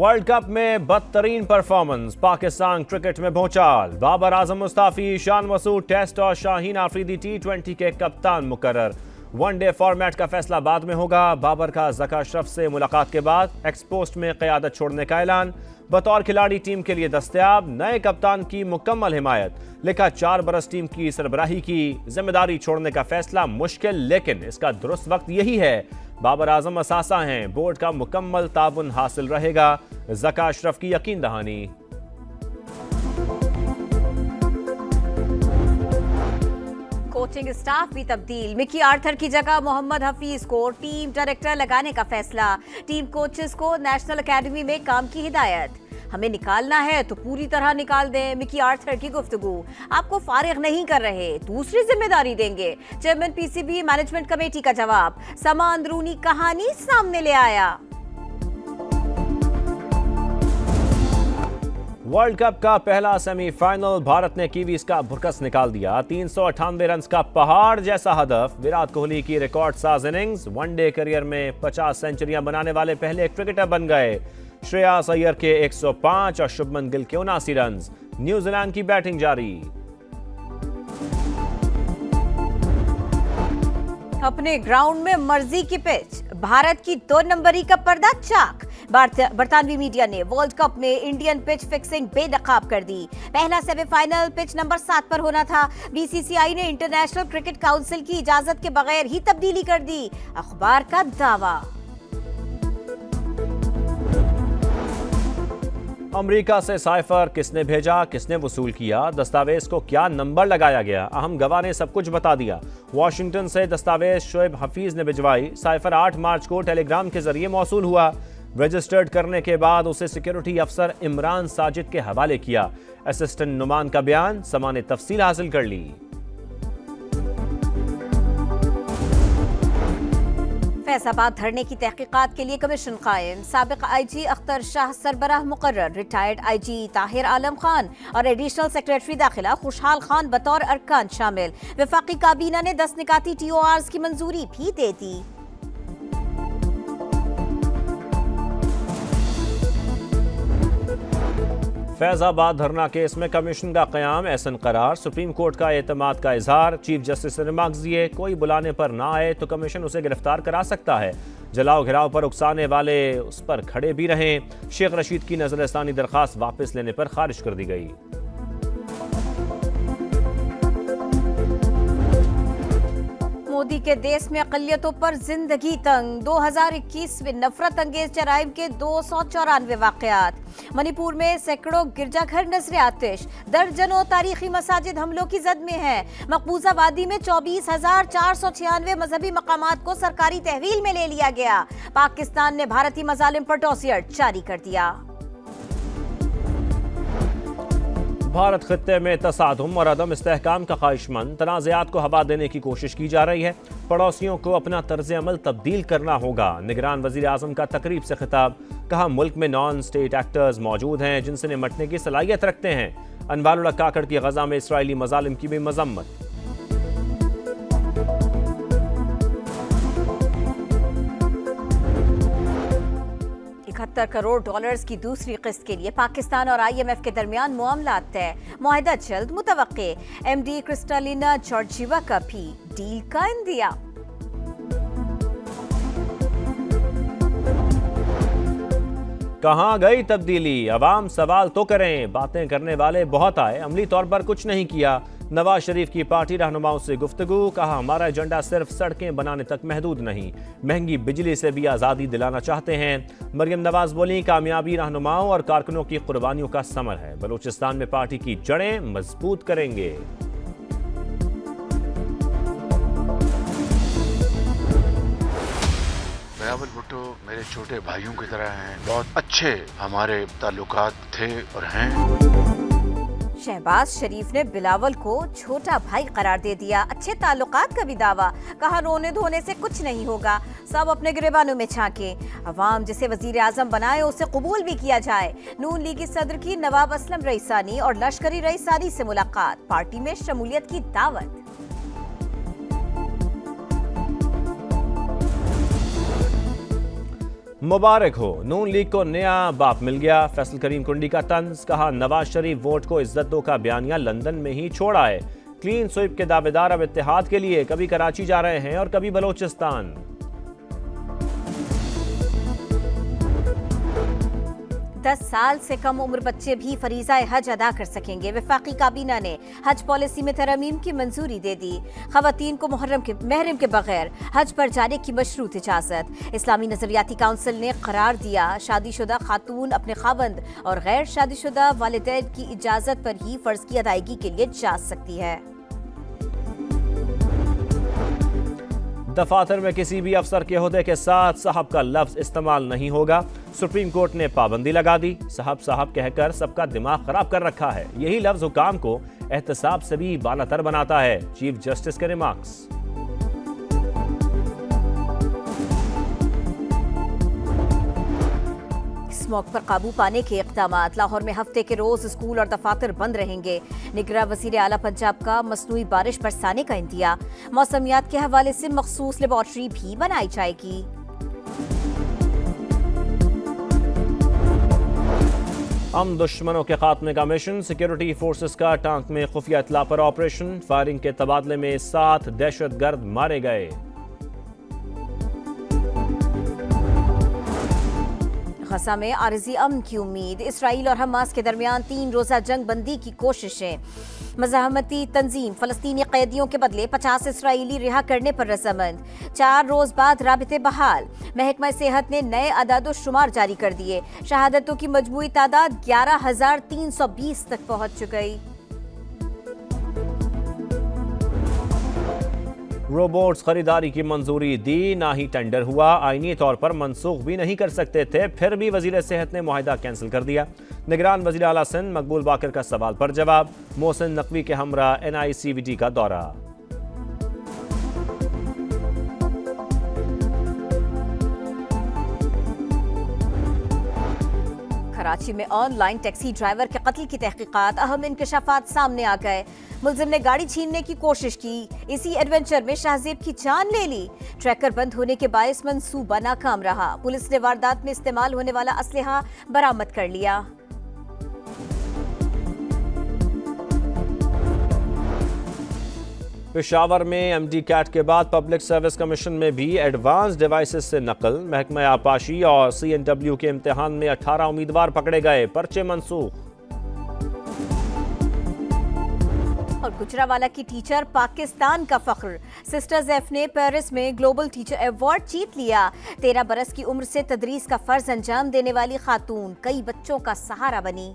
World cup में बदतरीन performance, Pakistan cricket में भूचाल। बाबर आजम मुस्ताफी, शान मसूद टेस्ट और शाहीन आफरीदी T20 के कप्तान मुकर्रर। वनडे फॉर्मेट का फैसला बाद में होगा। बाबर का ज़का अशरफ से मुलाकात के बाद एक्सपोस्ट में क़यादत छोड़ने का ऐलान। बतौर खिलाड़ी टीम के लिए दस्तयाब, नए कप्तान की मुकम्मल हिमायत। लिखा 4 बरस टीम की सरबराही की, जिम्मेदारी छोड़ने का फैसला मुश्किल लेकिन इसका दुरुस्त वक्त यही है। बाबर आजम असासा हैं, बोर्ड का मुकम्मल ताबुन हासिल रहेगा। ज़का अशरफ की यकीन दहानी। कोचिंग स्टाफ भी तब्दील, मिकी आर्थर की जगह मोहम्मद हफीज को टीम डायरेक्टर लगाने का फैसला। टीम कोचेस को नेशनल एकेडमी में काम की हिदायत। हमें निकालना है तो पूरी तरह निकाल दें, मिकी आर्थर की गुफ्तगू। आपको फारिग नहीं कर रहे, दूसरी जिम्मेदारी देंगे। चेयरमैन पीसीबी मैनेजमेंट कमेटी का जवाब। समा अंदरूनी कहानी सामने ले आया। वर्ल्ड कप का पहला सेमीफाइनल, भारत ने कीवीज का भुरकस निकाल दिया। 398 रन का पहाड़ जैसा हदफ। विराट कोहली की रिकॉर्ड साज इनिंग्स, वनडे करियर में 50 सेंचुरियां बनाने वाले पहले क्रिकेटर बन गए। श्रेयस अय्यर के 105 और शुभमन गिल के 79 रन। न्यूजीलैंड की बैटिंग जारी। अपने ग्राउंड में मर्जी की पिच, भारत की 2 नंबरी का पर्दा चाक। बरतानवी मीडिया ने वर्ल्ड कप में इंडियन पिच फिक्सिंग बेनकाब कर दी। पहला सेमीफाइनल पिच नंबर 7 पर होना था। बीसीसीआई ने इंटरनेशनल क्रिकेट काउंसिल की इजाजत के बगैर ही तब्दीली कर दी, अखबार का दावा। अमेरिका से साइफर किसने भेजा, किसने वसूल किया, दस्तावेज को क्या नंबर लगाया गया, अहम गवाह ने सब कुछ बता दिया। वॉशिंगटन से दस्तावेज शोएब हफीज ने भिजवाई। साइफर 8 मार्च को टेलीग्राम के जरिए मौसूल हुआ। रजिस्टर्ड करने के बाद उसे सिक्योरिटी अफसर इमरान साजिद के हवाले किया। असिस्टेंट नुमान का बयान, समा ने तफसील हासिल कर ली। फैजाबाद धरने की तहकीकात के लिए कमीशन कायम। साबिक आईजी अख्तर शाह सरबराह मुकर्रर। रिटायर्ड आईजी ताहिर आलम खान और एडिशनल सेक्रेटरी दाखिला खुशहाल खान बतौर अरकान शामिल। वफाकी काबीना ने 10 निकाती TORs की मंजूरी भी दे दी। फैजाबाद धरना केस में कमीशन का क़याम, एहसन करार। सुप्रीम कोर्ट का एतमाद का इजहार। चीफ जस्टिस ने रिमार्क्स दिए, कोई बुलाने पर ना आए तो कमीशन उसे गिरफ्तार करा सकता है। जलाओ घिराव पर उकसाने वाले उस पर खड़े भी रहें। शेख रशीद की नजरसानी दरखास्त वापस लेने पर खारिज कर दी गई। मोदी के देश में अक़लियतों पर जिंदगी तंग। 2021 में नफरत अंगेज जराइम के 294 वाक़यात। मणिपुर में सैकड़ों गिरजाघर नजर आतिश। दर्जनों तारीखी मसाजिद हमलों की जद में है। मकबूजा वादी में 24,496 मजहबी मकामात को सरकारी तहवील में ले लिया गया। पाकिस्तान ने भारतीय मजालिम पर डॉसियर जारी कर दिया। भारत खित्ते में तसादुम और अदम इस्तेहकाम का ख्वाहिशमंद, तनाज़ात को हवा देने की कोशिश की जा रही है। पड़ोसियों को अपना तर्ज अमल तब्दील करना होगा। निगरान वज़ीर आज़म का तकरीब से खिताब। कहा, मुल्क में नॉन स्टेट एक्टर्स मौजूद हैं जिनसे निमटने की सलाहियत रखते हैं। अनवारुल्लाह काकड़ की गजा में इसराइली मजालिम की भी मजम्मत। 71 करोड़ डॉलर्स की दूसरी किस्त के लिए पाकिस्तान और IMF के दरमियान मुआमलात तय। मुआहिदा जल्द मुतवक्के। MD क्रिस्टालिना जॉर्जिवा का भी डील का इंदिया। कहां गई तब्दीली, अवाम सवाल तो करें। बातें करने वाले बहुत आए, अमली तौर पर कुछ नहीं किया। नवाज शरीफ की पार्टी रहनुमाओं से गुफ्तगू। कहा, हमारा एजेंडा सिर्फ सड़कें बनाने तक महदूद नहीं, महंगी बिजली से भी आज़ादी दिलाना चाहते हैं। मरियम नवाज बोली, कामयाबी रहनुमाओं और कारकुनों की कुर्बानियों का समर है। बलूचिस्तान में पार्टी की जड़ें मजबूत करेंगे। बिलावल भुट्टो मेरे छोटे भाइयों की तरह हैं, बहुत अच्छे हमारे ताल्लुकात थे और हैं। शहबाज शरीफ ने बिलावल को छोटा भाई करार दे दिया। अच्छे ताल्लुकात का भी दावा। कहा, रोने धोने से कुछ नहीं होगा, सब अपने गिरेबानों में झांके। अवाम जिसे वजीर आजम बनाए उसे कबूल भी किया जाए। नून लीगी सदर की नवाब असलम रईसानी और लश्करी रईसानी से मुलाकात। पार्टी में शमूलियत की दावत। मुबारक हो, नून लीग को नया बाप मिल गया। फैसल करीम कुंडी का तंज, कहा नवाज शरीफ वोट को इज्जत दो का बयानिया लंदन में ही छोड़ आए। क्लीन स्वीप के दावेदार अब इत्तेहाद के लिए कभी कराची जा रहे हैं और कभी बलोचिस्तान। दस साल से कम उम्र बच्चे भी फरीज़ा हज अदा कर सकेंगे। वफाकी काबीना ने हज पॉलिसी में तरमीम की मंजूरी दे दी। खवातीन को महरम के बगैर हज पर जाने की मशरूत इजाजत। इस्लामी नजरियाती काउंसिल ने करार दिया, शादीशुदा खातून अपने खावंद और गैर शादीशुदा वालिदैन की इजाजत पर ही फर्ज की अदायगी के लिए जा सकती है। दफातर में किसी भी अफसर के ओहदे के साथ साहब का लफ्ज इस्तेमाल नहीं होगा। सुप्रीम कोर्ट ने पाबंदी लगा दी। साहब साहब कहकर सबका दिमाग खराब कर रखा है। यही लफ्ज हुकाम को एहतसाब से भी बालातर बनाता है। चीफ जस्टिस के रिमार्क्स। स्मॉग पर काबू पाने के इक़दामात। लाहौर में हफ्ते के रोज स्कूल और दफातर बंद रहेंगे। निगरान वज़ीर आला पंजाब का मसनूई बारिश बरसाने का इंदिया। मौसमियात के हवाले से मखसूस लेबॉर्ट्री भी बनाई जाएगी। हम दुश्मनों के खात्मे का मिशन। सिक्योरिटी फोर्सेस का टांक में खुफिया इत्तला पर ऑपरेशन। फायरिंग के तबादले में 7 दहशतगर्द मारे गए। गजा में आरजी अमन की उम्मीद। इसराइल और हमास के दरमियान 3 रोजा जंग बंदी की कोशिशें। मज़ाहमती तंजीम फलस्तीनी कैदियों के बदले 50 इसराइली रिहा करने पर रजामंद। 4 रोज बाद राबिते बहाल। महकमा सेहत ने नए अदादो शुमार जारी कर दिए। शहादतों की मजमूई तादाद 11,320 तक पहुंच गई। रोबोट्स खरीदारी की मंजूरी दी, ना ही टेंडर हुआ। आईनी तौर पर मनसूख भी नहीं कर सकते थे, फिर भी वजीर सेहत ने मुआहिदा कैंसिल कर दिया। निगरान वजीर आला सिंध मकबूल बाकर का सवाल पर जवाब। मोहसिन नकवी के हमरा NICVT का दौरा। कराची में ऑनलाइन टैक्सी ड्राइवर के कत्ल की तहकीकात। अहम इंकशाफात सामने आ गए। मुलजिम ने गाड़ी छीनने की कोशिश की। इसी एडवेंचर में शाहजेब की जान ले ली। ट्रैकर बंद होने के बायस मंसूबा नाकाम रहा। पुलिस ने वारदात में इस्तेमाल होने वाला असलहा बरामद कर लिया। पेशावर में MD कैट के बाद पब्लिक सर्विस कमीशन में भी एडवांस डिवाइसेस से नकल। महकमा आपाशी और CNW के इम्तिहान में 18 उम्मीदवार पकड़े गए, पर्चे मनसूख। और गुजरावाला की टीचर पाकिस्तान का फख्र। सिस्टर्स F ने पेरिस में ग्लोबल टीचर अवार्ड जीत लिया। 13 बरस की उम्र से तदरीस का फर्ज अंजाम देने वाली खातून कई बच्चों का सहारा बनी।